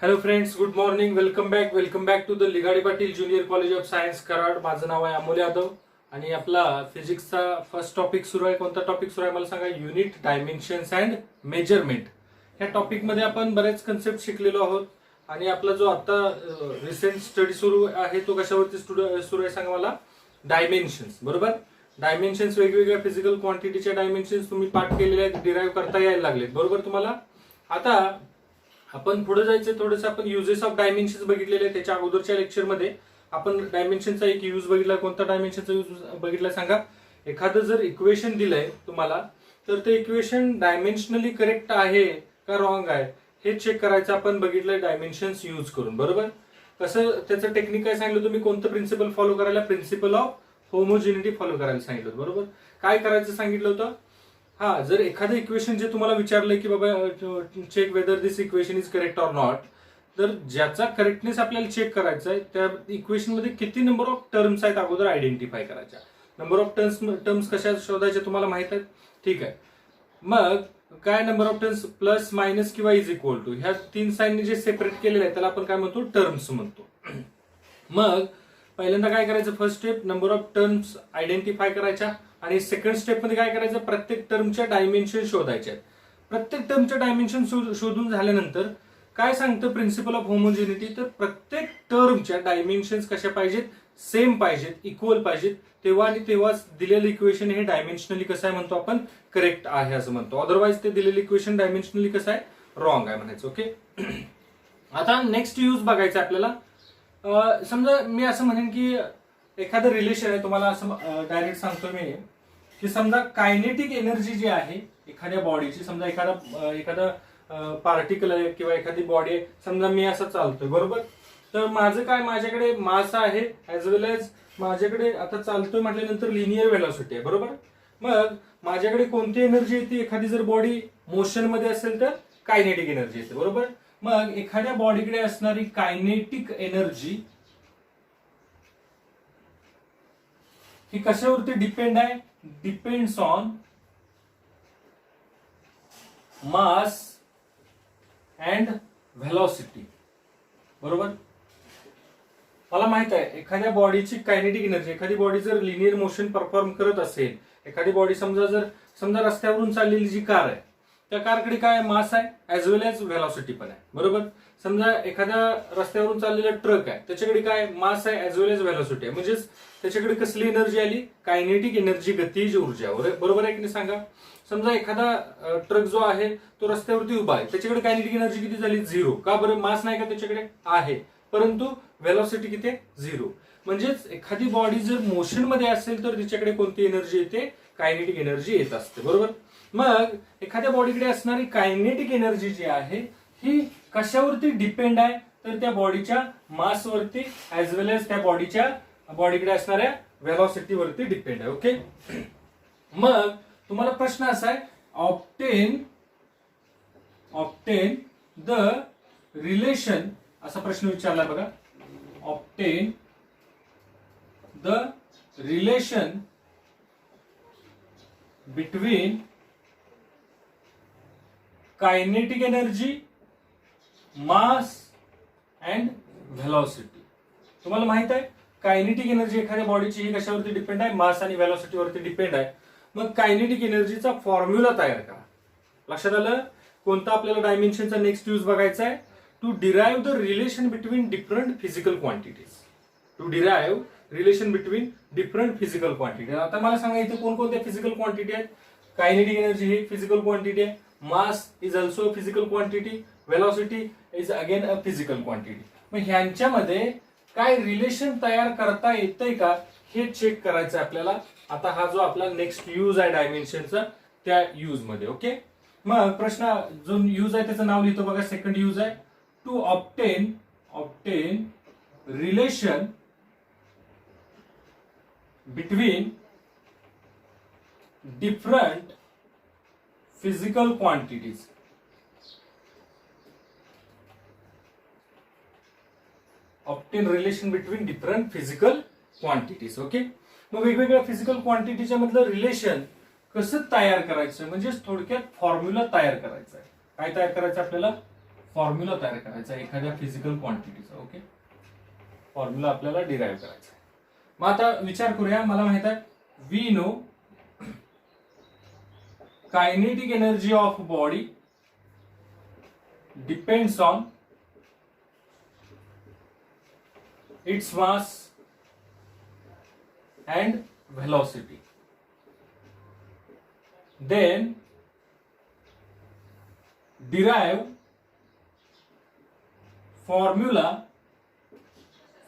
Hello friends, good morning. Welcome back to the Ligadi Patil junior college of science Karad. माझं नाव आहे अमोल यादव आणि आपला फिजिक्सचा फर्स्ट टॉपिक सुरू आहे. कोणता टॉपिक सुरू आहे मला सांगा? Unit, dimensions and measurement. ह्या टॉपिकमध्ये आपण बरेच कन्सेप्ट शिकलेलो आहोत आणि आपला जो आता रिसेंट स्टडी सुरू आहे तो कशावरती सुरू आहे सांगा मला? डायमेन्शन्स. बरोबर. डायमेन्शन्स, वेगवेगळ्या फिजिकल क्वांटिटीच्या डायमेन्शन्स तुम्ही पाठ केलेले आहेत, डिराईव्ह करता यायला लागलेत. बरोबर तुम्हाला. आता आपण पुढे जायचं, थोडंसं आपण युजेस ऑफ डायमेन्शन्स बघितलेले आहे. त्याच्या अगोदरच्या लेक्चरमध्ये आपण डायमेन्शनचा एक यूज बघितला. कोणता डायमेन्शनचा यूज बघितला सांगा? एखादं जर इक्वेशन दिलंय तुम्हाला, तर ते इक्वेशन डायमेन्शनली करेक्ट आहे का रॉंग आहे हे चेक करायचं आपण बघितलंय डायमेन्शन्स यूज करून. बरोबर. कसं त्याचं टेक्निक काय सांगितलं तुम्ही? कोणतं प्रिन्सिपल फॉलो करायला? प्रिन्सिपल ऑफ होमोजिनिटी फॉलो करायला सांगितलं. बरोबर. काय करायचं सांगितलं होतं? हा, जर एखादं इक्वेशन जे तुम्हाला विचारलंय की बाबा check whether this equation is correct or not, तर ज्याचा करेक्टनेस आपल्याला चेक करायचा आहे त्या इक्वेशन मध्ये किती नंबर ऑफ टर्म्स आहेत अगोदर आयडेंटिफाय करायच्या. नंबर ऑफ टर्म्स कशा शोधायच्या तुम्हाला माहित आहेत? ठीक आहे. मग काय number of terms? Plus, minus किंवा इज इक्वल टू, ह्या तीन साईनने जे सेपरेट केलेलं आहे त्याला आपण काय म्हणतो? टर्म्स म्हणतो. मग पहिल्यांदा काय करायचं? First step, number of terms identify करायच्या. आणि सेकंड स्टेप मध्ये काय करायचं? प्रत्येक टर्मच्या डायमेन्शन शोधायच्या. प्रत्येक टर्मच्या डायमेन्शन शोधून झाल्यानंतर काय सांगतं प्रिन्सिपल ऑफ होमोजिनिटी? तर प्रत्येक टर्मच्या डायमेन्शन्स कशा पाहिजेत? सेम पाहिजेत, इक्वल पाहिजेत. तेव्हा आणि तेव्हाच दिलेलं इक्वेशन हे डायमेन्शनली कसं आहे म्हणतो आपण? करेक्ट आहे असं म्हणतो. अदरवाईज ते दिलेलं इक्वेशन डायमेन्शनली कसं आहे? रॉंग आहे म्हणायचं. ओके. आता नेक्स्ट यूज बघायचं आपल्याला. समजा मी असं म्हणेन की एखादं रिलेशन आहे, तुम्हाला असं डायरेक्ट सांगतो मी की समजा कायनेटिक एनर्जी जी आहे एखाद्या बॉडीची, समजा एखादा पार्टिकल आहे किंवा एखादी बॉडी आहे. समजा मी असं चालतोय. बरोबर. तर माझं काय? माझ्याकडे मास आहे ऍज वेल एज माझ्याकडे आता चालतोय म्हटल्यानंतर लिनियर व्हेलॉसिटी आहे. बरोबर. मग माझ्याकडे कोणती एनर्जी येते? एखादी जर बॉडी मोशन मध्ये असेल तर कायनेटिक एनर्जी येते. बरोबर. मग एखाद्या बॉडीकडे असणारी कायनेटिक एनर्जी ही कशावरती डिपेंड आहे? Depends on mass and velocity. बरोबर. मला माहित आहे एखाद्या बॉडीची कायनेटिक एनर्जी, एखादी बॉडी जर लिनियर मोशन परफॉर्म करत असेल, एखादी बॉडी समजा रस्त्यावरून चाललेली जी कार आहे त्या कारकडे काय? मास आहे ऍज वेल एज व्हेलॉसिटी पण आहे. बरोबर. समजा एखाद्या रस्त्यावरून चाललेला ट्रक आहे, त्याच्याकडे काय? मास आहे ऍज वेल एज व्हेलॉसिटी आहे. म्हणजेच त्याच्याकडे कसली एनर्जी आली? कायनेटिक एनर्जी, गतिज ऊर्जा. बरोबर आहे की नाही सांगा? समजा एखादा ट्रक जो आहे तो रस्त्यावरती उभा आहे, त्याच्याकडे कायनेटिक एनर्जी किती झाली? 0. का बरं? मास नाही का त्याच्याकडे? आहे, परंतु व्हेलॉसिटी किती आहे? 0. म्हणजेच एखादी बॉडी जर मोशन मध्ये असेल तर तिच्याकडे कोणती एनर्जी येते? कायनेटिक एनर्जी येत असते. बरोबर. मग एखाद्या बॉडीकडे असणारी कायनेटिक एनर्जी जी आहे ही कशावरती डिपेंड आहे? तर त्या बॉडीच्या मासवरती ऍज वेल एज त्या बॉडीकडे असणाऱ्या व्हेलॉसिटीवरती डिपेंड आहे. ओके. मग तुम्हाला प्रश्न असा आहे, ऑप्टेन द रिलेशन, असा प्रश्न विचारला बघा. Obtain the relation between kinetic energy, mass and velocity. तुम्हाला माहित आहे कायनेटिक एनर्जी एखाद्या बॉडीची ही कशावरती डिपेंड आहे? मास आणि व्हेलॉसिटीवरती डिपेंड आहे. मग कायनेटिक एनर्जीचा फॉर्म्युला तयार करा. लक्षात आलं? कोणता आपल्याला डायमेन्शनचा नेक्स्ट यूज बघायचा आहे? To derive the relation between different physical quantities. To derive relation between different physical quantity. आता मला सांगा इथे कोणकोणत्या फिजिकल क्वांटिटी आहेत? कायनेटिक एनर्जी ही फिजिकल क्वांटिटी आहे. Mass is also a physical quantity. Velocity is again a physical quantity. मग ह्यांच्यामध्ये काय रिलेशन तयार करता येतंय का हे चेक करायचं आपल्याला. आता हा जो आपला नेक्स्ट यूज आहे डायमेन्शनचा, त्या यूज मध्ये. ओके. मग प्रश्न जो यूज आहे त्याचं नाव लिहितो बघा. सेकंड यूज आहे to obtain relation between different physical quantities. Obtain relation between different physical quantities. Okay. मग वेगवेगळ्या फिजिकल क्वांटिटीच्या मधलं रिलेशन कसं तयार करायचं, म्हणजे थोडक्यात फॉर्म्युला तयार करायचा आहे. काय तयार करायचं आपल्याला? फॉर्म्युला तयार करायचा एखाद्या फिजिकल क्वांटिटीचा. ओके, फॉर्म्युला आपल्याला डिराईव्ह करायचा. मग आता विचार करूया. मला माहित आहे we know kinetic energy of body depends on its mass and velocity. Then derive formula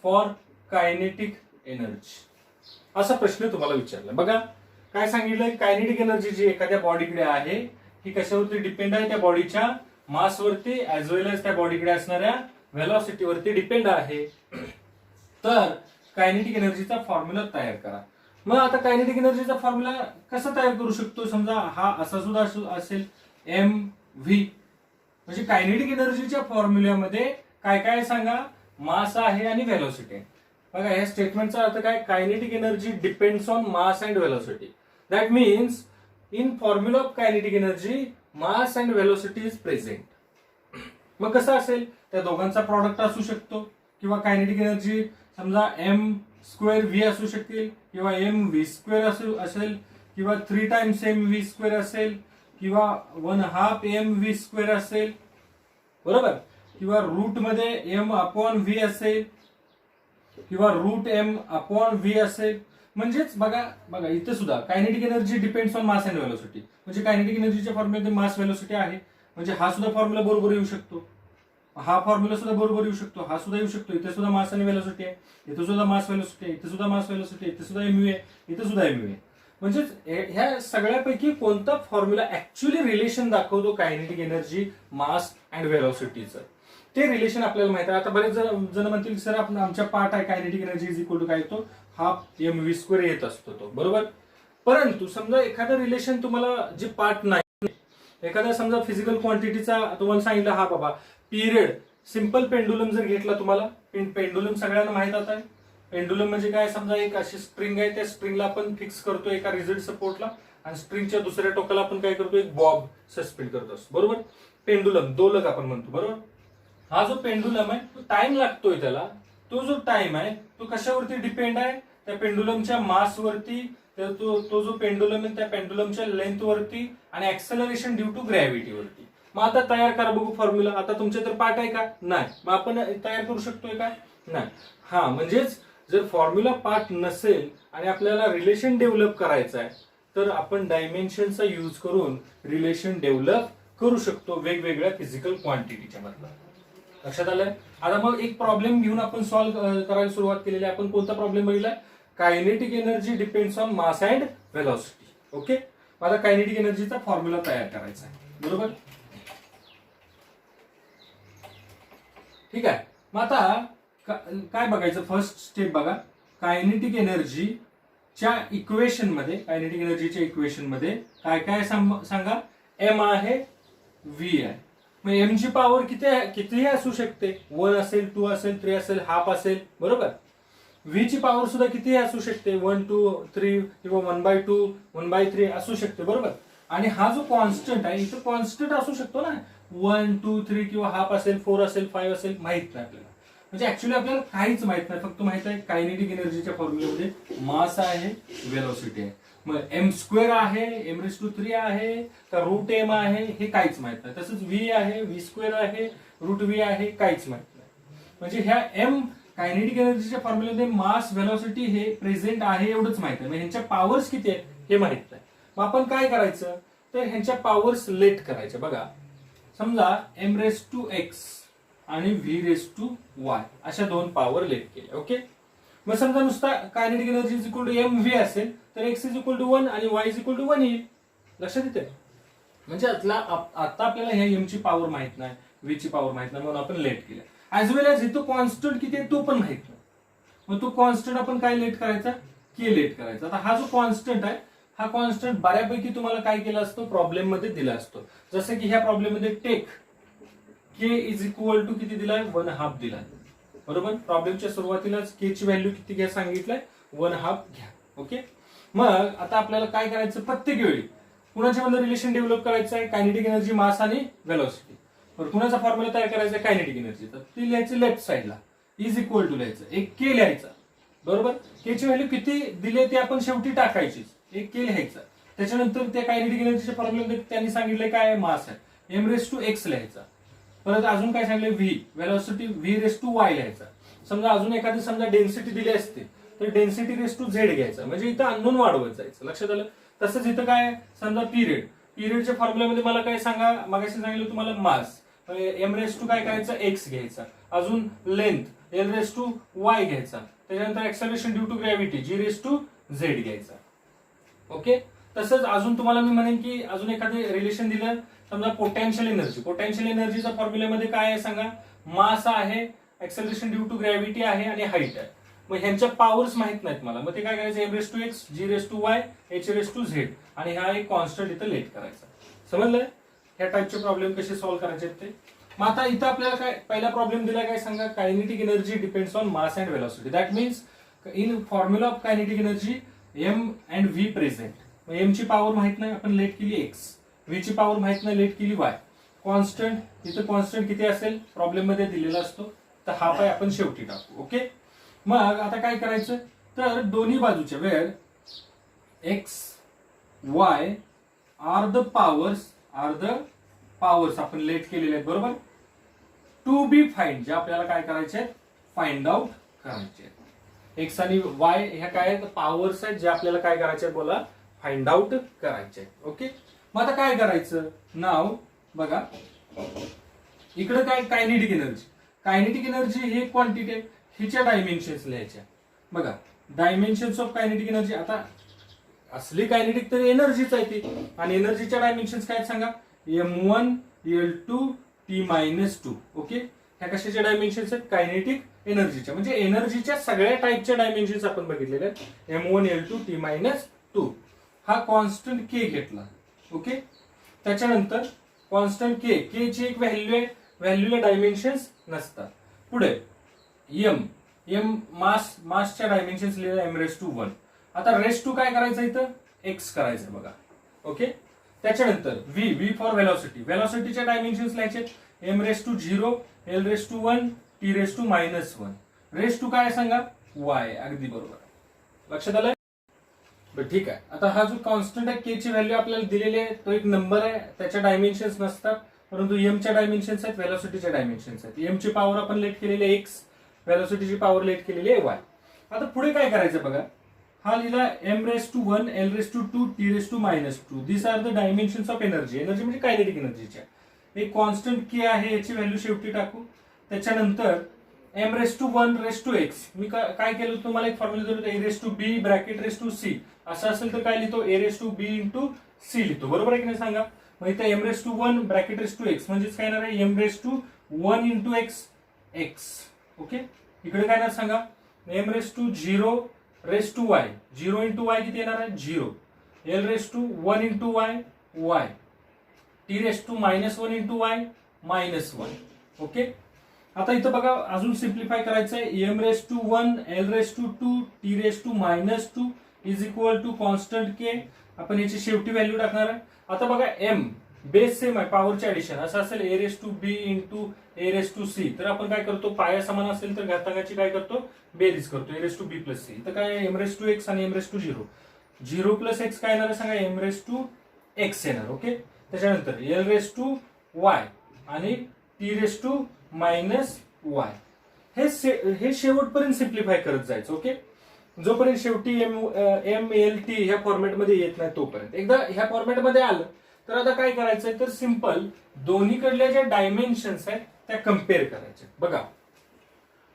for kinetic energy. असा प्रश्न तुम्हाला विचारला. बघा काय सांगितलंय, कायनेटिक एनर्जी जी एखाद्या बॉडीकडे आहे ही कशावरती डिपेंड आहे, त्या बॉडीच्या मासवरती ऍज वेल एज त्या बॉडीकडे असणाऱ्या व्हेलॉसिटीवरती डिपेंड आहे. तर कायनेटिक एनर्जीचा फॉर्म्युला तयार करा. मग आता कायनेटिक एनर्जीचा फॉर्म्युला कसा तयार करू शकतो, समजा हा असा सुद्धा असेल एम व्ही. म्हणजे कायनेटिक एनर्जीच्या फॉर्म्युल्यामध्ये काय काय सांगा, मास आहे आणि व्हेलॉसिटी आहे. बघा या स्टेटमेंटचा अर्थ काय, kinetic energy depends on mass and velocity. That means in formula of kinetic energy mass and velocity is present. मग कसं असेल, त्या दोघांचा प्रॉडक्ट असू शकतो किंवा कायनेटिक एनर्जी समजा एम स्क्वेअर व्ही असू शकेल किंवा एम व्ही स्क्वेअर असेल किंवा 3 टाइम्स एम व्ही स्क्वेअर असेल किंवा 1/2 एम व्ही स्क्वेअर असेल, बरोबर, किंवा रूट मध्ये एम अपॉन व्ही असेल किंवा रूट एम अपॉन व्ही असेल. म्हणजेच बघा बघा इथे सुद्धा kinetic energy depends on mass and velocity. म्हणजे कायनेटिक एनर्जीच्या फॉर्म्युल्यामध्ये मास व्हेलॉसिटी आहे. म्हणजे हा सुद्धा फॉर्म्युला बरोबर येऊ शकतो, हा फॉर्म्युला सुद्धा बरोबर येऊ शकतो, हा सुद्धा येऊ शकतो. इथे सुद्धा मास आणि व्हेलॉसिटी आहे, इथे सुद्धा मास व्हेलॉसिटी आहे, इथे सुद्धा मास व्हेलॉसिटी आहे, इथे सुद्धा एमव्ही आहे, इथे सुद्धा एमव्ही आहे. म्हणजेच ह्या सगळ्यापैकी कोणता फॉर्म्युला ऍक्च्युअली रिलेशन दाखवतो कायनेटिक एनर्जी, मास अँड व्हेलॉसिटीचं, ते रिलेशन आपल्याला माहिती आहे. आता बरेच जण म्हणतील सर आपण आमच्या पार्ट आहे kinetic energy is equal to काय येतो, हाफ एम व्ही स्क्वेअर येत असतो तो, बरोबर. परंतु समजा एखादं रिलेशन तुम्हाला जे पार्ट नाही, एखादा समजा फिजिकल क्वांटिटीचा तुम्हाला सांगितलं, हा बाबा पिरियड, सिंपल पेंडुलम जर घेतला तुम्हाला, पेंडुलम सगळ्यांना माहित आहे. पेंडुलम म्हणजे काय, समजा एक अशी स्ट्रिंग आहे, त्या स्ट्रिंगला आपण फिक्स करतो एका रिजिड सपोर्टला आणि स्ट्रिंगच्या दुसऱ्या टोकाला आपण काय करतो, एक बॉब सस्पेंड करत असतो, बरोबर. पेंडुलम, दोलक आपण म्हणतो, बरोबर. हा जो पेंडुलम आहे तो टाइम लागतोय त्याला, तो जो टाइम आहे तो कशावरती डिपेंड आहे, त्या पेंडुलमच्या मासवरती, तो जो पेंडुलम आहे त्या पेंडुलमच्या लेंथवरती आणि ऍक्सेलरेशन ड्यू टू ग्रॅव्हिटीवरती. मग आता तयार करा बघू फॉर्म्युला. आता तुमच्या तर पार्ट आहे का, नाही, मग आपण तयार करू शकतोय का, नाही. हा म्हणजेच जर फॉर्म्युला पार्ट नसेल आणि आपल्याला रिलेशन डेव्हलप करायचं आहे तर आपण डायमेन्शनचा यूज करून रिलेशन डेव्हलप करू शकतो वेगवेगळ्या फिजिकल क्वांटिटीच्या मधला. लक्षात आलंय. आता मग एक प्रॉब्लेम घेऊन आपण सॉल्व्ह करायला सुरुवात केलेली आहे. आपण कोणता प्रॉब्लेम बघितलाय, kinetic energy depends on mass and velocity. Okay, आता कायनेटिक एनर्जीचा फॉर्म्युला तयार करायचा आहे, बरोबर. ठीक आहे. मग आता काय बघायचं, फर्स्ट स्टेप बघा, कायनेटिक एनर्जीच्या इक्वेशन मध्ये, कायनेटिक एनर्जीच्या इक्वेशन मध्ये काय काय सांगा, एम आहे, व्ही आहे. मग एम ची पॉवर कितीही असू शकते, 1 असेल, 2 असेल, 3 असेल, हाफ असेल, बरोबर. व्ही ची पॉवर सुद्धा कितीही असू शकते, 1, 2, 3 किंवा 1/2, 1/3 असू शकते, बरोबर. आणि हा जो कॉन्स्टंट आहे इथं कॉन्स्टंट असू शकतो ना, 1, 2, 3 किंवा हाफ असेल, 4 असेल, 5 असेल, माहित नाही आपल्याला. म्हणजे ऍक्च्युअली आपल्याला काहीच माहित नाही, फक्त माहित आहे कायनेटिक एनर्जीच्या फॉर्म्युल्यामध्ये मास आहे, व्हेलॉसिटी आहे. मग एम स्क्वेअर आहे, m⁻³ आहे का रूट एम आहे हे काहीच माहित नाही. तसंच व्ही आहे, व्ही स्क्वेअर आहे, रूट व्ही आहे, काहीच माहित नाही. म्हणजे ह्या एम कायनेटिक एनर्जीच्या फॉर्म्युल्यामध्ये मास, व्हेलॉसिटी हे प्रेझेंट आहे एवढंच माहित आहे. म्हणजे ह्यांच्या पॉवर्स किती आहेत हे माहित नाही. मग आपण काय करायचं, तर ह्यांच्या पॉवर्स लेट करायच्या. बघा समजा m⁻x आणि v⁻y अशा दोन पॉवर लेट केल्या. ओके, मग समजा नुसता kinetic energy is equal to mv असेल तर x इज इक्वल टू 1 आणि y इज इक्वल टू 1 येईल. लक्षात येते. म्हणजे आता आपल्याला ह्या m ची पॉवर माहित नाही, v ची पॉवर माहित नाही, म्हणून आपण लेट केलं. ऍज वेल एज इथं कॉन्स्टंट किती आहे तो पण माहित नाही, मग तो कॉन्स्टंट आपण काय लेट करायचा, के लेट करायचा. आता हा जो कॉन्स्टंट आहे हा कॉन्स्टंट बऱ्यापैकी तुम्हाला काय केला असतो, प्रॉब्लेम मध्ये दिला असतो. जसं की ह्या प्रॉब्लेम मध्ये take K is equal to किती दिलाय, 1/2 दिलाय, बरोबर. प्रॉब्लेमच्या सुरुवातीलाच के ची व्हॅल्यू किती घ्या सांगितलंय, 1/2 घ्या. ओके, मग आता आपल्याला काय करायचं, प्रत्येक वेळी कुणाच्या मध्ये रिलेशन डेव्हलप करायचं आहे, कायनेटिक एनर्जी, मास आणि व्हेलॉसिटी. तर कुणाचा फॉर्म्युला तयार करायचा कायनेटिक एनर्जी, तर ती लिहायची लेफ्ट साईडला, इज इक्वल टू लिहायचं, एक के लिहायचा बरोबर. के ची व्हॅल्यू किती दिली ते आपण शेवटी टाकायची, एक के लिहायचा. त्याच्यानंतर त्या कायनेटिक एनर्जीच्या फॉर्म्युला त्यांनी सांगितलं काय मास आहे, एम रेस टू एक्स लिहायचा. परत अजून काय सांगितलं V velocity V raise to Y लिहायचा. समजा अजून एखादी समजा डेन्सिटी दिली असते तर डेन्सिटी रेस टू झेड घ्यायचा, म्हणजे इथं अननोन वाढवत जायचं. लक्षात आलं. तसंच इथं काय समजा पिरियडच्या फॉर्म्युल्यामध्ये मला काय सांगा, मागाशी सांगितलं तुम्हाला मास एम रेस टू काय करायचं एक्स घ्यायचा, अजून length L raise to Y घ्यायचा, त्याच्यानंतर acceleration due to gravity G raise to Z घ्यायचा. ओके. तसंच अजून तुम्हाला मी म्हणेन की अजून एखादं रिलेशन दिलं, समजा पोटेन्शियल एनर्जीचा फॉर्म्युल्यामध्ये काय आहे सांगा, मास आहे, एक्सेलरेशन ड्यू टू ग्रॅव्हिटी आहे आणि हाईट आहे. मग ह्यांच्या पॉवर्स माहित नाहीत मला, मग ते काय करायचं, M raise to X G raise to Y H raise to Z, आणि हा एक कॉन्स्टंट इथं लेट करायचा. समजलंय ह्या टाइपचे प्रॉब्लेम कसे सॉल्व्ह करायचे ते. मग आता इथं आपल्याला काय पहिला प्रॉब्लेम दिला काय सांगा, kinetic energy depends on mass and velocity. That means in formula of kinetic energy M and V present. M ची पॉवर माहित नाही, आपण लेट केली एक्स, व्ही ची पॉवर माहित नाही, लेट केली वाय. कॉन्स्टंट इथं कॉन्स्टंट किती असेल प्रॉब्लेम मध्ये दिलेला असतो, तर हा पाय आपण शेवटी टाकू. ओके. मग आता काय करायचं, तर दोन्ही बाजूच्या वेळ X Y are the powers आपण लेट केलेले आहेत बरोबर, टू बी फाइंड, जे आपल्याला काय करायचे फाइंड आउट करायचे. एक्स आणि वाय ह्या काय पॉवर्स आहेत जे आपल्याला काय करायचे बोला फाइंड आउट करायचे. ओके. मग आता काय करायचं, नाव बघा इकडे काय कायनेटिक एनर्जी ही क्वांटिटी आहे, हिच्या डायमेन्शन्स लिहायच्या. बघा डायमेन्शन्स ऑफ कायनेटिक एनर्जी, आता असली कायनेटिक तर एनर्जीच आहे ती, आणि एनर्जीच्या डायमेन्शन्स काय सांगा, M1 L2 T-2. ओके. ह्या कशाच्या डायमेन्शन्स आहेत, कायनेटिक एनर्जीच्या, म्हणजे एनर्जीच्या सगळ्या टाईपच्या डायमेन्शन्स आपण बघितलेले आहेत. M1 L2 T-2. हा कॉन्स्टंट के घेतला. ओके. त्याच्यानंतर कॉन्स्टंट के ची एक व्हॅल्यू आहे, व्हॅल्यूला डायमेन्शन्स नसतात. पुढे एम मासच्या डायमेन्शन्स लिहिलं एम रेस टू 1. आता रेस टू काय करायचं इथं एक्स करायचं बघा. ओके. त्याच्यानंतर व्ही फॉर व्हेलॉसिटीच्या डायमेन्शन्स लिहायचे, M raise to 0 L raise to 1 T raise to -1. Raise to काय सांगा वाय. अगदी बरोबर, लक्षात आलं. ठीक आहे. आता हा जो कॉन्स्टंट आहे के ची व्हॅल्यू आपल्याला दिलेली आहे, तो एक नंबर आहे, त्याच्या डायमेन्शन्स नसतात, परंतु एमच्या डायमेन्शन्स आहेत, व्हेलॉसिटीच्या डायमेन्शन्स आहेत. एमची पॉवर आपण लेट केलेली आहे एक्स, व्हेलॉसिटीची पॉवर लेट केलेली आहे वाय. आता पुढे काय करायचं बघा, हा लिहिला M raise to 1 L raise to 2 T raise to -2. This are the dimensions of energy म्हणजे कायनेटिक एनर्जीच्या. एक कॉन्स्टंट के आहे, याची व्हॅल्यू शेवटी टाकू. त्याच्यानंतर M raise to 1 raise to x, मी काय केलं तुम्हाला एक फॉर्म्युला दिलं, a raise to b bracket raise to c. असं असेल तर काय लिहितो, a raise to b into c लिहितो. बरोबर आहे की नाही सांगा. मग इथे M raise to 1 bracket raise to X म्हणजेच काय येणार आहे, M raise to 1 into X. Okay. इकडे काय येणार सांगा, M raise to 0 raise to Y, 0 into Y किती येणार आहे 0, L raise to 1 into Y, T raise to -1 into Y -1. Okay. आता इथं बघा अजून सिम्प्लिफाय करायचं आहे, M raise to 1 L raise to 2 T raise to -2 is equal to constant K. आपण याची शेवटी व्हॅल्यू टाकणार आहे. आता बघा एम बेस सेम आहे, पॉवरचे ऍडिशन असं असेल a raise to b into a raise to c, तर आपण काय करतो, पाया समान असेल तर घातांकाची काय करतो बेरीज करतो, a raise to b plus c. तर काय एम रेस टू एक्स आणि M raise to 0 plus x काय येणार आहे सांगा, एम रेस टू एक्स येणार. ओके. त्याच्यानंतर एल रेस टू वाय आणि टी रेस टू -वाय. हे शेवटपर्यंत सिम्प्लिफाय करत जायचं. ओके. जोपर्यंत शेवटी एम एल टी ह्या फॉर्मॅटमध्ये येत नाही तोपर्यंत. एकदा ह्या फॉर्मॅटमध्ये आलं तर आता काय करायचंय, तर सिंपल दोन्हीकडल्या ज्या डायमेन्शन्स आहेत त्या कम्पेअर करायच्या. बघा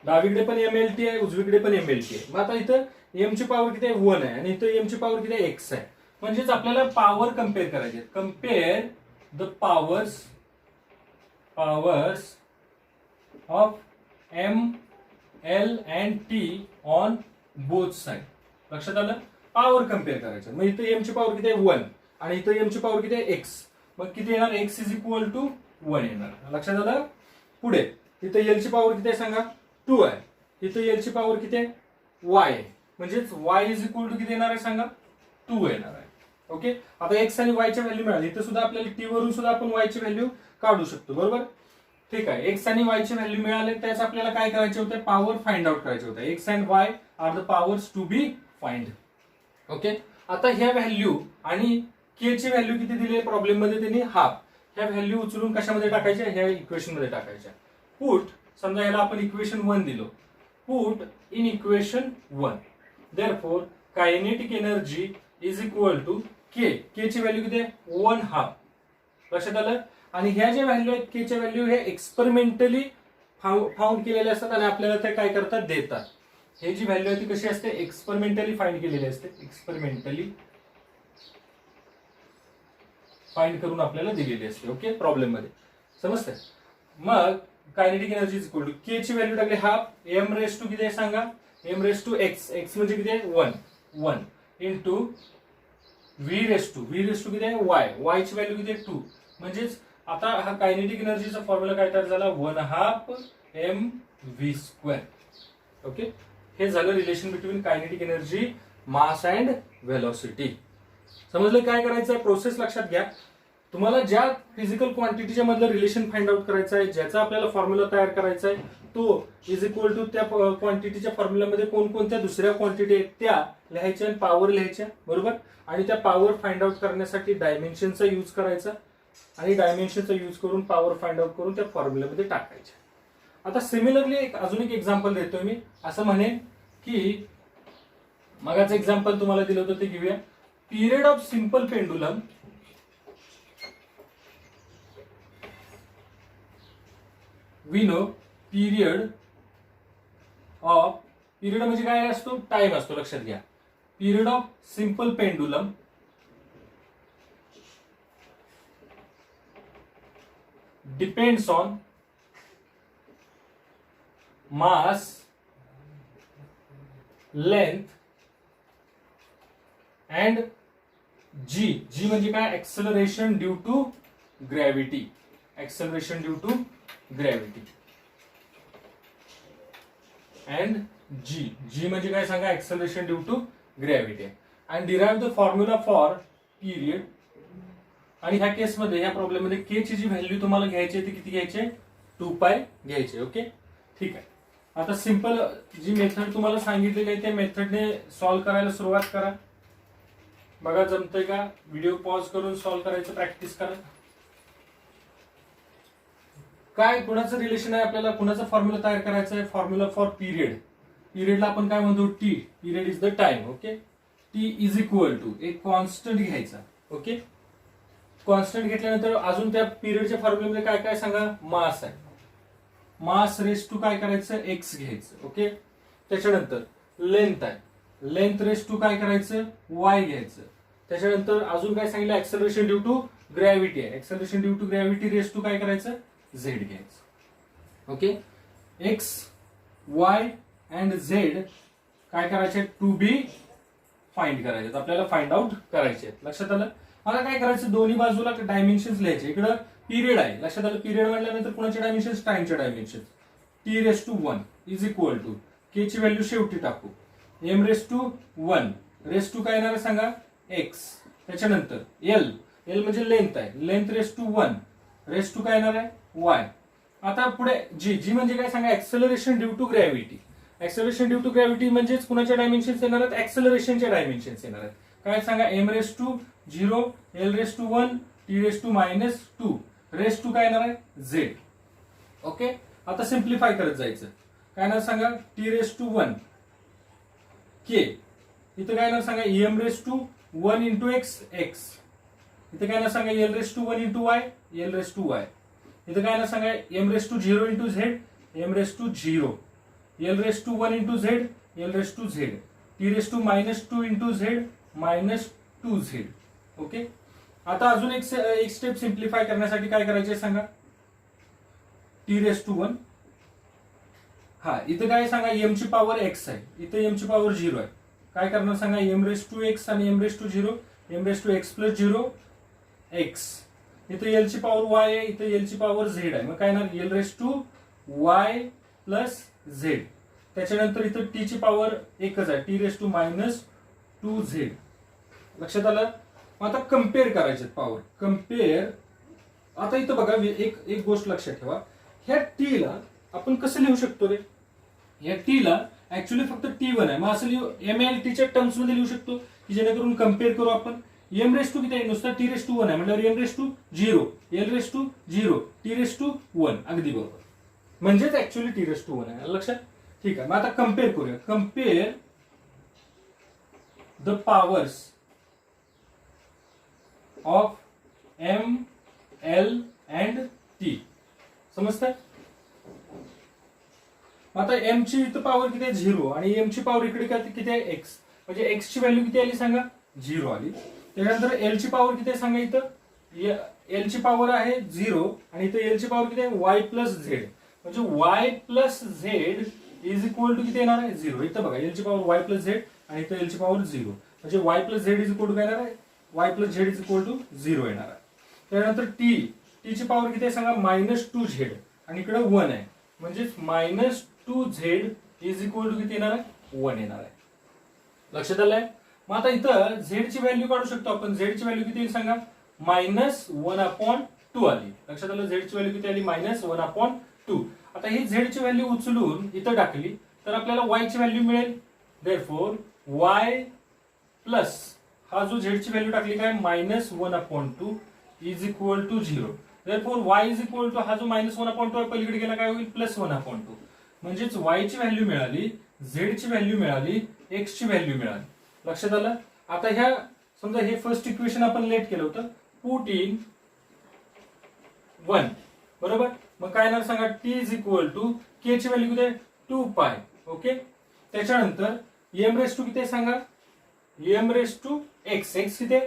डावीकडे पण एम एल टी आहे, उजवीकडे पण एम एल टी आहे. मग आता इथं एम ची पॉवर किती आहे 1 आहे आणि इथं एम ची पॉवर किती आहे एक्स आहे. म्हणजेच आपल्याला पॉवर कम्पेअर करायचे. Compare the powers of M L and T on both side. लक्षात आलं. पॉवर कम्पेअर करायचं. मग इथं एम ची पॉवर किती आहे 1 आणि इथं एम ची पॉवर किती आहे एक्स. मग किती येणार, एक्स इज इक्वल टू 1 येणार. लक्षात आलं. पुढे इथं एल ची पॉवर किती आहे सांगा 2 आहे. इथं एल ची पॉवर किती आहे वाय आहे. म्हणजेच वाय इज इक्वल टू किती येणार आहे सांगा 2 येणार आहे. ओके. आता एक्स आणि वायच्या व्हॅल्यू मिळाली. इथं सुद्धा आपल्याला टी वरून सुद्धा आपण वायची व्हॅल्यू काढू शकतो. बरोबर. ठीक आहे, एक्स आणि वाय चे व्हॅल्यू मिळाले, त्याच आपल्याला काय करायचे होते, पॉवर फाइंड आउट करायचे होते. X and Y are the powers to be find. Okay, आता ह्या व्हॅल्यू आणि के ची व्हॅल्यू किती दिली प्रॉब्लेम मध्ये त्यांनी हाफ. ह्या व्हॅल्यू उचलून कशामध्ये टाकायच्या, ह्या इक्वेशन मध्ये टाकायच्या. पुट, समजा याला आपण इक्वेशन 1 दिलो, put in equation 1. Therefore kinetic energy is equal to K. K ची व्हॅल्यू किती आहे, 1/2. लक्षात आलं. आणि ह्या ज्या व्हॅल्यू आहेत के च्या व्हॅल्यू हे एक्सपेरिमेंटली फाउंड केलेले असतात आणि आपल्याला ते काय करतात, देतात. हे जी व्हॅल्यू आहे ती कशी असते, एक्सपेरिमेंटली फाइंड केलेली असते. एक्सपेरिमेंटली फाइंड करून आपल्याला दिलेली असते. ओके, प्रॉब्लेम मध्ये समजतंय. मग kinetic energy is equal to K ची व्हॅल्यू टाकली हाफ, एम रेस टू किती आहे सांगा, M raise to X. X म्हणजे किती आहे, 1 इंटू व्ही रेस टू किती आहे, वाय. वाय ची व्हॅल्यू किती आहे, 2. म्हणजेच आता हा कायनेटिक एनर्जीचा फॉर्म्युला काय तयार झाला, 1/2 mv². ओके, हे झालं relation between kinetic energy, mass and velocity. समजलं काय करायचं आहे, प्रोसेस लक्षात घ्या. तुम्हाला ज्या फिजिकल क्वांटिटीच्या मधलं रिलेशन फाइंड आउट करायचं आहे, ज्याचा आपल्याला फॉर्म्युला तयार करायचा आहे, तो इज इक्वल टू त्या क्वांटिटीच्या फॉर्म्युल्यामध्ये कोणकोणत्या दुसऱ्या क्वांटिटी आहेत त्या लिहायच्या आणि पॉवर लिहायच्या, बरोबर. आणि त्या पॉवर फाइंड आउट करण्यासाठी डायमेन्शनचा यूज करायचा आणि डायमेन्शनचा यूज करून पॉवर फाइंड आउट करून त्या फॉर्म्युल्यामध्ये टाकायच्या. आता सिमिलरली अजून एक एक्झाम्पल देतोय मी. असं म्हणेन की मगाचं एक्झाम्पल तुम्हाला दिलं होतं ते घेऊया. Period of simple pendulum we know period म्हणजे काय असतो, टाइम असतो. लक्षात घ्या, period of simple pendulum depends on mass, length and g. G म्हणजे काय, acceleration due to gravity. Acceleration due to gravity and g. G म्हणजे काय सांगा, acceleration due to gravity. And derive the formula for period. आणि ह्या केसमध्ये, ह्या problem मध्ये के ची जी व्हॅल्यू तुम्हाला घ्यायची ती किती घ्यायची, 2π घ्यायची. ओके, ठीक आहे. आता सिंपल जी मेथड तुम्हाला सांगितलेली आहे त्या मेथडने सॉल्व्ह करायला सुरुवात करा. बघा जमतंय का, व्हिडिओ पॉज करून सॉल्व्ह करायचं प्रॅक्टिस करा. काय कुणाचं रिलेशन आहे, आपल्याला कुणाचा फॉर्म्युला तयार करायचा आहे, फॉर्म्युला फॉर पिरियड. पिरियडला आपण काय म्हणतो, T. Period is the time. Okay, T is equal to एक कॉन्स्टंट घ्यायचा. ओके, कॉन्स्टंट घेतल्यानंतर अजून त्या पिरियडच्या फॉर्म्युल्यामध्ये काय काय सांगा, मास आहे. मास रेस टू काय करायचं, एक्स घ्यायचं. ओके, त्याच्यानंतर लेंथ आहे. लेंथ रेस टू काय करायचं, वाय घ्यायचं. त्याच्यानंतर अजून काय सांगितलं, एक्सेलरेशन ड्यू टू ग्रॅव्हिटी आहे. Acceleration due to gravity raise to काय करायचं, झेड घ्यायचं. Okay, X, Y and Z काय करायचे, टू बी फाइंड करायचे, आपल्याला फाइंड आउट करायचे. लक्षात आलं. मला काय करायचं, दोन्ही बाजूला डायमेन्शन्स लिहायचे. इकडं पिरियड आहे, लक्षात आलं. पिरियड म्हटल्यानंतर कुणाचे डायमेन्शन्स, टाइमचे dimensions. T raise to 1 is equal to K ची व्हॅल्यू शेवटी टाकू, M raise to 1 raise to काय येणार आहे सांगा, एक्स. त्याच्यानंतर एल, एल म्हणजे लेंथ आहे. Length raise to 1 raise to काय येणार आहे, वाय. आता पुढे जी. जी म्हणजे काय सांगा, acceleration due to gravity. Acceleration due to gravity म्हणजेच कुणाच्या डायमेन्शन्स येणार आहेत, एक्सेलरेशनच्या डायमेन्शन्स येणार आहेत. काय सांगा, M raise to 0, L raise to 1, T raise to -2 raise to काय येणार आहे, झेड. ओके, आता सिम्प्लिफाय करत जायचं. काय येणार सांगा, टी रेस टू 1 के. इथं काय येणार सांगा, M raise to 1 into x, x. इथं काय येणार सांगा, L raise to 1 into y, L raise to y. इथं काय येणार सांगा, M raise to 0 into z, M raise to 0. L raise to 1 into z, L raise to z. T raise to -2 into z, -2 z. Okay, आता अजून एक step simplify करण्यासाठी काय करायचे सांगा, टी रेस टू 1. हा, इथं काय सांगा, एम ची पॉवर एक्स आहे, इथं एम ची पॉवर 0 आहे. काय करणार सांगा, एम रेस टू एक्स आणि M raise to 0, M raise to x plus 0 x. इथं एल ची पॉवर वाय आहे, इथं एल ची पॉवर झेड आहे. मग काय येणार, L raise to y plus z. त्याच्यानंतर इथं टी ची पॉवर एकच आहे, टी रेस टू -2 झेड. लक्षात आलं. आता कम्पेअर करायचे पॉवर, कम्पेअर. आता इथं बघा, एक गोष्ट लक्षात ठेवा, ह्या टी ला आपण कसं लिहू शकतो रे? या टी ला ऍक्च्युली फक्त T1 आहे, मग असं लिहू MLT च्या टर्म्स मध्ये लिहू शकतो की जेणेकरून कम्पेअर करू आपण. एम रेस टू किती आहे? नुसतं T1 आहे म्हटल्यावर M raise to 0, L raise to 0, T1 अगदी बरोबर, म्हणजेच ऍक्च्युली T1 आहे. लक्षात? ठीक आहे. मग आता कम्पेअर करूया. Compare the powers of M, L and T. समजतंय? आता एम ची इथं पॉवर किती आहे? 0 आणि एम ची पॉवर इकडे किती आहे? x. म्हणजे एक्स ची व्हॅल्यू किती आली सांगा? 0 आली. त्यानंतर एल ची पॉवर किती आहे सांगा? इथं एल ची पॉवर आहे 0 आणि इथं एल ची पॉवर किती आहे? y plus z. म्हणजे y plus z is equal to किती येणार आहे? 0. इथं बघा एल ची पॉवर y प्लस झेड आणि इथं एल ची पॉवर 0. म्हणजे y plus z is equal to काय येणार आहे? y plus z is equal to 0 येणार आहे. त्यानंतर टी ची पॉवर किती आहे सांगा? -2z आणि इकडे 1 आहे, म्हणजेच -2z इज इक्वल टू किती येणार आहे? 1 येणार आहे. लक्षात आलंय? मग आता इथं झेड ची व्हॅल्यू काढू शकतो आपण. झेड ची व्हॅल्यू किती येईल सांगा? -1/2 आली. लक्षात आलं? झेड ची व्हॅल्यू किती आली? -1/2. आता ही झेड ची व्हॅल्यू उचलून इथं टाकली तर आपल्याला y ची व्हॅल्यू मिळेल. देअरफॉर y प्लस हा जो झेड ची व्हॅल्यू टाकली काय? -1/2 is equal to 0. Therefore y is equal to हा जो -1/2 आहे पलीकडे गेला काय होईल? +1/2. म्हणजेच y ची व्हॅल्यू मिळाली, z ची व्हॅल्यू मिळाली, x ची व्हॅल्यू मिळाली. लक्षात आलं? आता ह्या समजा हे फर्स्ट इक्वेशन आपण लेट केलं होतं, पुट इन 1. बरोबर? मग काय येणार सांगा? t is equal to k ची व्हॅल्यू किती आहे? 2π. ओके. त्याच्यानंतर m रेस टू किती आहे सांगा? m raise to x. x किती आहे?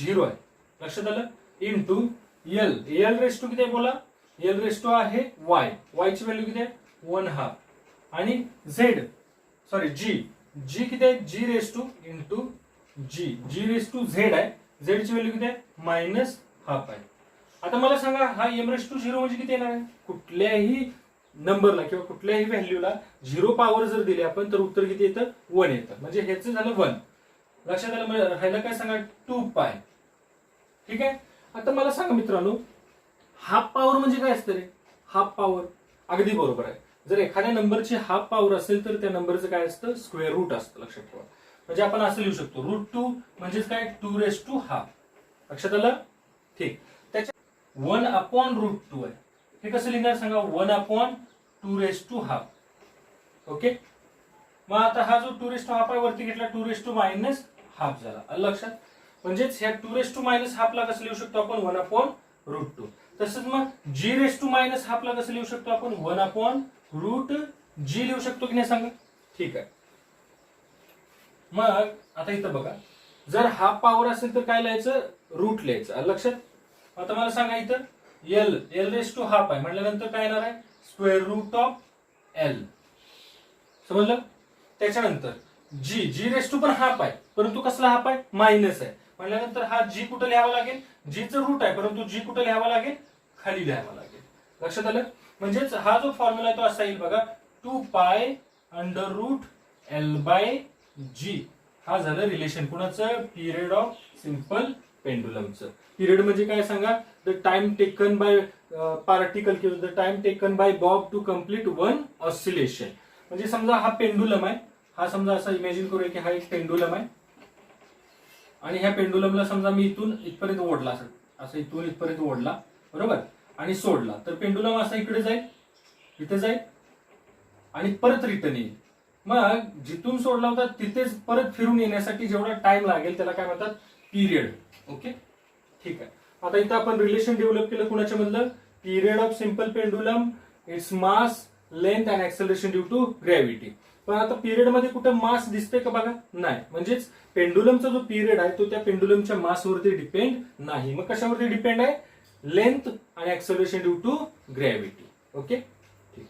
0 आहे. लक्षात आलं? Into l. l raise to किती आहे बोला? l रेस टू आहे y. y ची व्हॅल्यू किती आहे? 1/2. आणि z सॉरी g किती आहे? g raise to into g raise to z आहे. z ची व्हॅल्यू किती आहे? -1/2 आहे. आता मला सांगा हा m रेस टू 0 म्हणजे किती येणार आहे? कुठल्याही नंबरला किंवा कुठल्याही व्हॅल्यूला 0 पॉवर जर दिली आपण तर उत्तर किती येतं? 1 येतं. म्हणजे ह्याचं झालं 1. लक्षात आलं? ह्याला काय सांगा? 2π. ठीक आहे. आता मला सांगा मित्रांनो, हाफ पॉवर म्हणजे काय असतं रे? Half power. अगदी बरोबर आहे. जर एखाद्या नंबरची हाफ पॉवर असेल तर त्या नंबरचं काय असतं? स्क्वेअर रूट असतं. लक्षात ठेवा. म्हणजे आपण असं लिहू शकतो √2 म्हणजेच काय? 2⁻². लक्षात आलं? ठीक. त्याच्या 1/√2 आहे. हे कसं लिहिणार सांगा? 1/2⁻². ओके. मग आता हा जो 2⁻² आहे वरती घेतला 2⁻−½ झाला. आलं लक्षात? म्हणजेच ह्या 2⁻−½ ला कसं लिहू शकतो आपण? 1/√2. तसंच मग g⁻−½ ला कसं लिहू शकतो आपण? 1/√g लिहू शकतो की नाही सांगा? ठीक आहे. मग आता इथं बघा, जर हाफ पॉवर असेल तर काय लिहायचं? रूट लिहायचं. आलं लक्षात? आता मला सांगा इथं l⁻½ आहे म्हटल्यानंतर काय येणार आहे? Square root of l. समजलं? त्याच्यानंतर g पण हाफ आहे, परंतु कसला हाफ आहे? मायनस आहे म्हटल्यानंतर हा g कुठं लिहावा लागेल? g चं रूट आहे, परंतु g कुठं लिहावा लागेल? खाली लिहावा लागेल. लक्षात आलं? म्हणजेच हा जो फॉर्म्युला आहे तो असा येईल बघा, 2π√L/g. हा झालं रिलेशन कुणाचं? पिरियड ऑफ सिंपल पेंडुलमचं. पिरियड म्हणजे काय सांगा? The time taken by particle किंवा the time taken by bob to complete one oscillation. म्हणजे समजा हा पेंडुलम आहे, हा समजा असा इमॅजिन करूया की हा एक पेंडुलम आहे आणि ह्या पेंडुलमला समजा मी इथून इथपर्यंत ओढला, असं इथून इथपर्यंत ओढला, बरोबर, आणि सोडला तर पेंडुलम असा इकडे जाईल, इथे जाईल आणि परत रिटर्न येईल. मग जिथून सोडला होता तिथेच परत फिरून येण्यासाठी जेवढा टाइम लागेल त्याला काय म्हणतात? पिरियड. ओके. ठीक आहे. आता इथं आपण रिलेशन डेव्हलप केलं कुणाच्या मधलं? Period of simple pendulum, its mass, length and acceleration due to gravity. पण आता पिरियड मध्ये कुठं मास दिसतंय का बघा? नाही. म्हणजेच पेंडुलमचा जो पिरियड आहे तो त्या पेंडुलमच्या मासवरती डिपेंड नाही. मग कशावरती डिपेंड आहे? लेंथ आणि acceleration due to gravity. Okay. ठीक.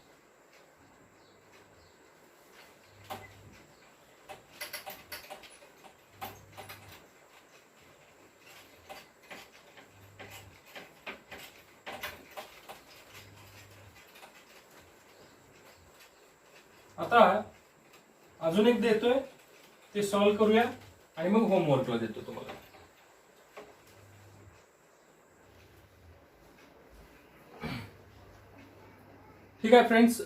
आता अजून एक देतोय, ते सॉल्व्ह करूया आणि मग होमवर्कला देतो तुम्हाला. ठीक आहे फ्रेंड्स,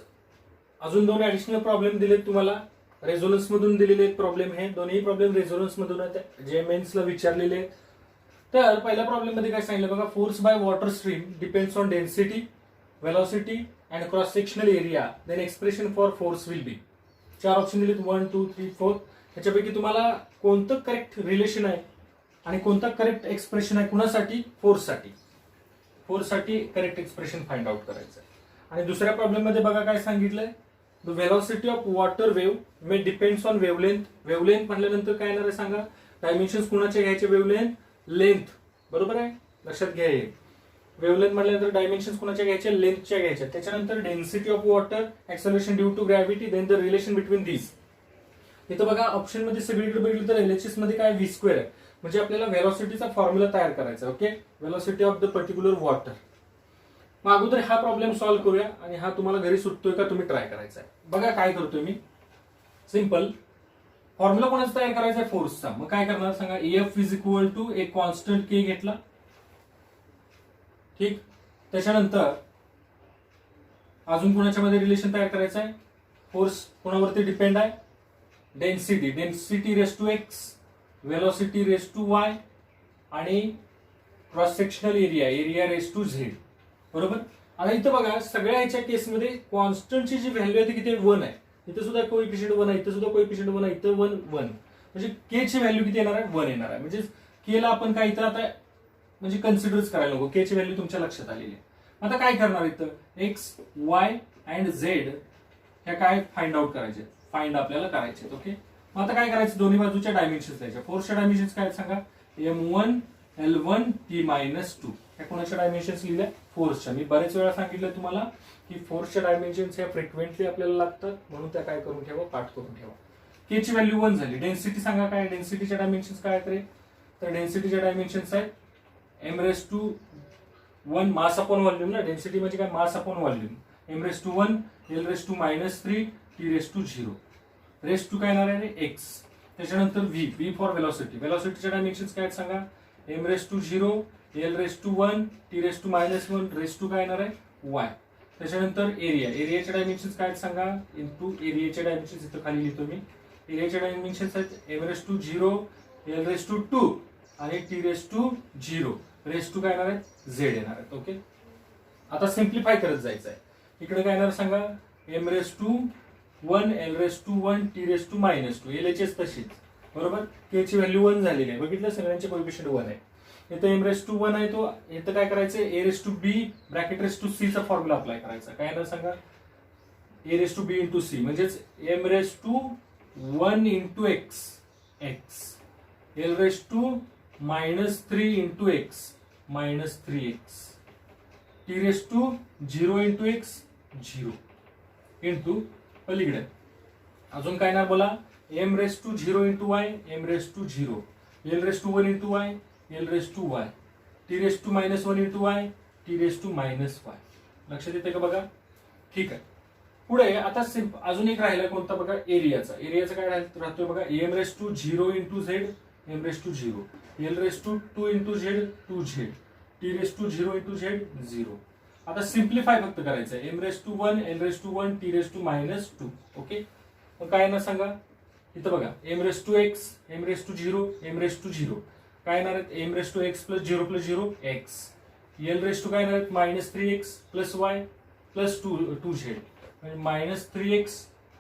अजून 2 ऍडिशनल प्रॉब्लेम दिलेत तुम्हाला. रेझोनन्स मधून दिलेले प्रॉब्लेम, हे दोन्ही प्रॉब्लेम रेझोनन्स मधून आहेत, जे मेन्सला विचारलेले आहेत. तर पहिल्या प्रॉब्लेम मध्ये काय सांगितलं बघा, force by water stream depends on density, velocity and cross sectional area, then expression for force will be. 4 option दिलेत, 1 2 3 4. त्याच्यापैकी तुम्हाला कोणतं करेक्ट रिलेशन आहे आणि कोणता करेक्ट एक्सप्रेशन आहे कुणासाठी, फोर्ससाठी. फोर्ससाठी करेक्ट एक्सप्रेशन फाइंड आउट करायचं आहे. आणि दुसऱ्या प्रॉब्लेम मध्ये बघा काय सांगितलंय, the velocity of water wave may depends on wavelength. Wavelength म्हटल्यानंतर काय येणार आहे सांगा, डायमेन्शन्स कुणाचे घ्यायचे, वेवलेंथ, लेंथ. बरोबर आहे, लक्षात घ्या. वेवलेंथ म्हटल्यानंतर डायमेन्शन्स कुणाच्या घ्यायच्या, लेंथच्या घ्यायच्या. त्याच्यानंतर density of water, acceleration due to gravity, then the relation between these. इथं बघा ऑप्शन मध्ये सगळीकडे बघितलं तर एलएचएस मध्ये काय v² आहे, म्हणजे आपल्याला व्हेलॉसिटीचा फॉर्म्युला तयार करायचा. Okay, velocity of the particular water. मग अगोदर हा प्रॉब्लेम सॉल्व्ह करूया आणि हा तुम्हाला घरी सुटतोय का तुम्ही ट्राय करायचा आहे. बघा काय करतोय मी, सिंपल फॉर्म्युला कोणाचा तयार करायचा आहे, फोर्सचा. मग काय करणार सांगा, एफ इज इक्वल टू एक कॉन्स्टंट के घेतला. ठीक, त्याच्यानंतर अजून कोणाच्या मध्ये रिलेशन तयार करायचं आहे, फोर्स कोणावरती डिपेंड आहे, density, density raise to x, velocity raise to y आणि cross sectional area, area raise to z. बरोबर. आता इथं बघा सगळ्या ह्याच्या केसमध्ये कॉन्स्टंटची जी व्हॅल्यू आहे ती किती 1 आहे. इथं सुद्धा कोएफिशियंट 1 आहे, इथं सुद्धा कोएफिशियंट 1 आहे, इथं 1 1. म्हणजे के ची व्हॅल्यू किती येणार आहे, 1 येणार आहे. म्हणजे के ला आपण काय इथं आता म्हणजे कन्सिडरच करायला नको, के ची व्हॅल्यू तुमच्या लक्षात आलेली आहे. आता काय करणार इथं, एक्स वाय अँड झेड ह्या काय फाइंड आउट करायचे, फाइंड आपल्याला करायचे. ओके, मग आता काय करायचं, दोन्ही बाजूच्या डायमेन्शन्स द्यायच्या. फोर्सच्या डायमेन्शन्स काय सांगा, m1 L1 T-2. ह्या कोणाच्या डायमेन्शन्स लिहिल्या, फोर्सच्या. मी बरेच वेळा सांगितलं तुम्हाला की फोर्सच्या डायमेन्शन्स ह्या फ्रिक्वेंटली आपल्याला लागतात, म्हणून त्या काय करून ठेवा, पाठ करून ठेवा. के ची व्हॅल्यू 1 झाली. डेन्सिटी सांगा काय, डेन्सिटीच्या डायमेन्शन्स काय आहेत, तर डेन्सिटीच्या डायमेन्शन्स आहेत m⁻1 मास अपॉन व्हॉल्यूम ना. डेन्सिटी म्हणजे काय, mass upon volume. m⁻1 L⁻⁻3 T⁻0. Raise to काय येणार आहे, एक्स. त्याच्यानंतर v फॉर वेलोसिटी. वेलोसिटीच्या डायमेन्शन्स काय आहेत सांगा, m⁻0 L⁻1 T⁻1 race to काय येणार आहे, y. त्याच्यानंतर एरिया, एरियाच्या डायमेन्शन्स काय आहेत सांगा, इंटू एरियाच्या डायमेन्शन्स इथं खाली लिहितो मी. एरियाच्या डायमेन्शन्स आहेत m⁻0 L⁻2 आणि T⁻0 रेस टू काय येणार आहे, z येणार आहेत. ओके, आता सिम्प्लिफाय करत जायचं आहे. इकडे काय येणार सांगा, m⁻1 L⁻1 T⁻2 एलएचएस तशीच. बरोबर, के ची व्हॅल्यू 1 झालेली आहे. बघितलं सगळ्यांचे कोएफिशियंट 1 आहे. इथं m⁻1 आहे, तो इथं काय करायचं, a⁻b bracket raise to C चा फॉर्म्युला अप्लाय करायचा. काय येणार सांगा, a⁻b इंटू सी म्हणजेच m⁻1 into x x, L⁻3 into x -3x, T⁻0 into x 0 into पलीकडे अजून काय ना बोला, m⁻0 into y, m⁻0, L⁻1 into y, L⁻y, T⁻−1 into y, T⁻−y. लक्षात येते का बघा. ठीक आहे, पुढे आता अजून एक राहिला कोणता बघा, एरियाचा. एरियाचा काय राहतोय बघा, m⁻0 into Z, m⁻0, L⁻2 into Z 2z, T⁻0 into Z 0. आता सिम्प्लिफाय फक्त करायचं आहे, m⁻1 L⁻1 T⁻−2. ओके, मग काय ना सांगा, इथं बघा m⁻x, m⁻0, m⁻0 काय येणार आहेत, m⁻x plus 0 plus 0 x, L⁻2 काय येणार आहेत -3x plus y plus 2z, म्हणजे -3x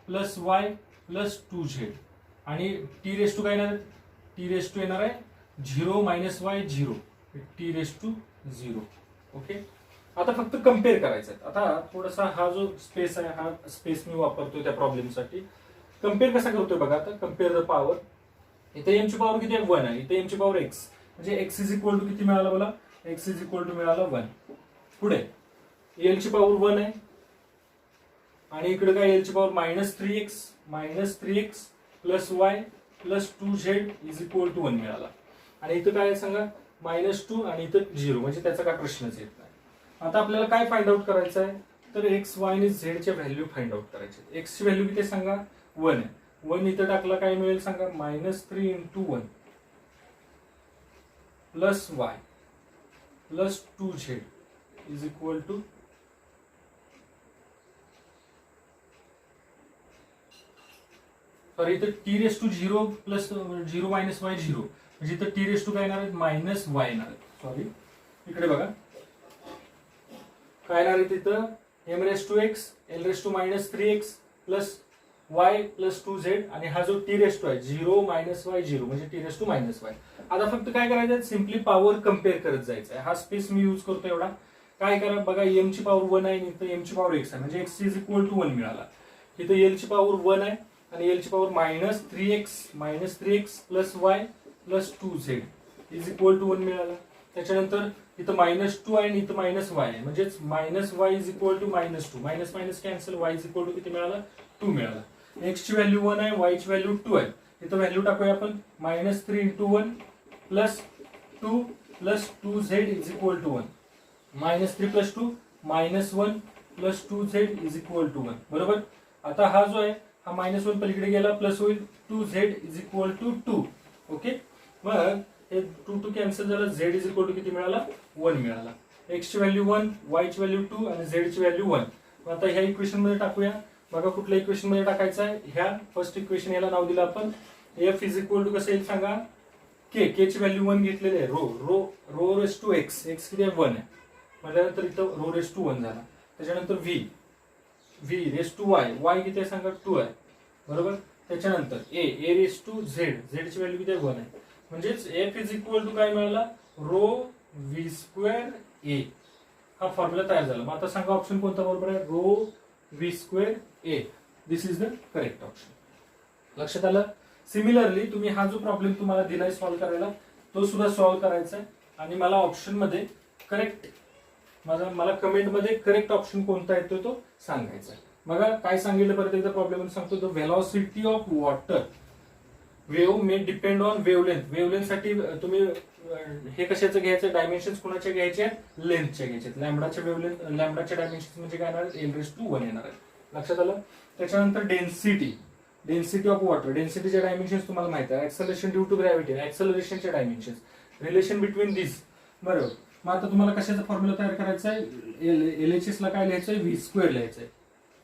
plus y plus 2z. आणि T⁻2 काय येणार, T⁻2 येणार आहे 0 y 0, T⁻0. ओके, आता फक्त कम्पेअर करायचं आहे. आता थोडासा हा जो स्पेस आहे, हा स्पेस मी वापरतोय त्या प्रॉब्लेमसाठी. कम्पेअर कसा करतोय बघा, आता कम्पेअर द पॉवर. इथे एम ची पॉवर किती आहे, 1 आहे. इथे एम ची पॉवर x, म्हणजे x इज इक्वल टू किती मिळाला मला, x इज इक्वल टू मिळाला 1. पुढे एल ची पॉवर 1 आहे आणि इकडे काय, एल ची power -3x plus y plus 2z is equal to 1 मिळाला. आणि इथं काय सांगा, -2 आणि इथं 0, म्हणजे त्याचा काय प्रश्नच येत नाही. आता आपल्याला काय फाइंड आउट करायचं आहे, तर एक्स वाय आणि झेड च्या व्हॅल्यू फाइंड आउट करायचे. एक्स ची व्हॅल्यू किती सांगा, 1 आहे. 1 इथं टाकला काय मिळेल सांगा, -3 into 1 plus y plus 2z is equal to तर इथं T raise to 0 plus 0 minus y 0, म्हणजे इथं टी रेस टू काय येणार आहे मायनस वाय येणार आहे. सॉरी, इकडे बघा काय येणार आहे तिथं M raise to x L raise to minus 3x plus y plus 2z, आणि हा जो टी रेस टू आहे 0 मायनस वाय 0 म्हणजे T raise to minus y. आता फक्त काय करायचं सिम्पली पॉवर कम्पेअर करत जायचं आहे. हा स्पेस मी यूज करतो एवढा. काय करा बघा एम ची पॉवर 1 आहे आणि इथं एम ची पॉवर x आहे, म्हणजे x इज इक्वल टू 1 मिळाला. इथं एल ची पॉवर 1 आहे आणि एल ची power minus 3x plus y plus 2z is equal to 1 मिळाला. त्याच्यानंतर इथं -2 आहे आणि इथं -y आहे, म्हणजेच -y is equal to -2, minus minus cancel, y is equal to किती मिळाला 2 मिळाला. x ची व्हॅल्यू 1 आहे, y ची व्हॅल्यू 2 आहे. इथं व्हॅल्यू टाकूया आपण -3 into 1 plus 2 plus 2z is equal to 1, -3 plus 2 -1 plus 2z is equal to 1. बरोबर. आता हा जो आहे हा -1 पलीकडे गेला प्लस होईल 2z is equal to 2. Okay, मग हे 2 कॅन्सल झालं, z इज इक्वल टू किती मिळाला 1 मिळाला. x ची व्हॅल्यू 1, y ची व्हॅल्यू 2 आणि z ची व्हॅल्यू 1. मग आता ह्या इक्वेशन मध्ये टाकूया. बघा कुठल्या इक्वेशन मध्ये टाकायचं आहे, ह्या फर्स्ट इक्वेशन याला नाव दिलं आपण f इज इक्वल टू कसं येईल सांगा, k ची व्हॅल्यू 1 घेतलेली आहे, रो रेस टू x किती आहे 1 आहे, म्हटल्यानंतर इथं रो रेस टू 1 झाला. त्याच्यानंतर v रेस टू y किती आहे सांगा 2 आहे. बरोबर. त्याच्यानंतर a रेस टू z ची व्हॅल्यू किती आहे 1 आहे, म्हणजेच f इज इक्वल टू काय मिळाला रो v स्क्वेअर a. हा फॉर्म्युला तयार झाला. मग आता सांगा ऑप्शन कोणता बरोबर आहे, rho v square a. This is the correct option. लक्षात आलं. सिमिलरली तुम्ही हा जो प्रॉब्लेम तुम्हाला दिलाय सॉल्व्ह करायला तो सुद्धा सॉल्व्ह करायचा आहे आणि मला ऑप्शन मध्ये करेक्ट मला कमेंट मध्ये करेक्ट ऑप्शन कोणता येतो तो सांगायचा आहे. बघा काय सांगितलं परत एकदा प्रॉब्लेम सांगतो. The velocity of water wave may depend on wavelength. Wavelength साठी तुम्ही हे कशाचं घ्यायचं, डायमेन्शन्स कोणाचे घ्यायचे लेंथचे घ्यायचे. लॅम्बडाच्या वेवलेंथ लॅम्बडाचे डायमेन्शन्स म्हणजे काय येणार एल रेस टू 1 येणार आहे. लक्षात आलं. त्याच्यानंतर डेन्सिटी ऑफ वॉटर. डेन्सिटीचे डायमेन्शन्स तुम्हाला माहिती आहे, ऍक्सलरेशन ड्यू टू ग्रॅव्हिटी, ऍक्सलरेशनचे डायमेन्शन्स, रिलेशन बिटवीन दिस. बरोबर. मग आता तुम्हाला कशाचा फॉर्म्युला तयार करायचा आहे, LHS ला काय लिहायचंय v स्क्वेअर लिहायचंय.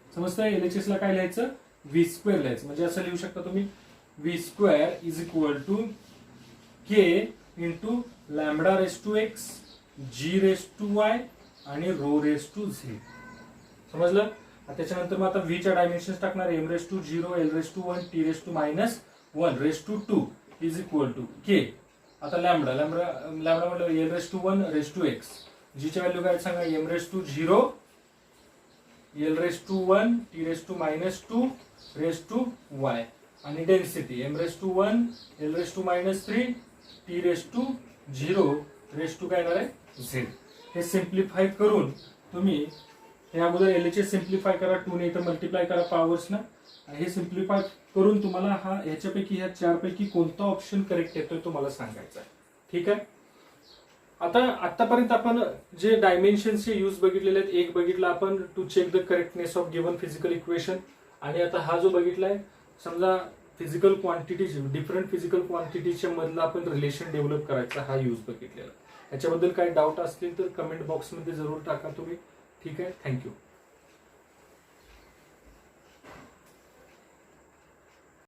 समजतंय. LHS ला काय लिहायचं v स्क्वेअर लिहायचं, म्हणजे असं लिहू शकता तुम्ही v square is equal to k into lambda raise to x g raise to y आणि रो रेस टू z. समजलं. त्याच्यानंतर मग आता v च्या डायमेन्शन्स टाकणार m raise to 0 l raise to 1 t raise to -1 raise to 2 is equal to k. आता lambda म्हटलं L raise to 1 raise to x, G ची व्हॅल्यू काय सांगा m raise to 0 L raise to 1 T raise to -2 raise to y, आणि density m raise to 1 L raise to -3 T raise to 0 raise to काय येणार आहे z. हे simplify करून तुम्ही हे अगोदर LHS सिम्प्लिफाय करा, 2 ने इथं मल्टिप्लाय करा पॉवर्स ना. हे सिम्प्लिफाय करून तुम्हाला ह्या चारपैकी कोणता ऑप्शन करेक्ट येतोय तो मला सांगायचा आहे. ठीक आहे. आता आतापर्यंत आपण जे डायमेन्शन्सचे यूज बघितलेले आहेत, एक बघितला आपण to check the correctness of given physical equation, आणि आता हा जो बघितलाय समजा फिजिकल क्वांटिटीज डिफरंट फिजिकल क्वांटिटीच्या मधला आपण रिलेशन डेव्हलप करायचा हा यूज बघितलेला. याच्याबद्दल काही डाऊट असतील तर कमेंट बॉक्समध्ये जरूर टाका तुम्ही. ठीक आहे. थँक्यू.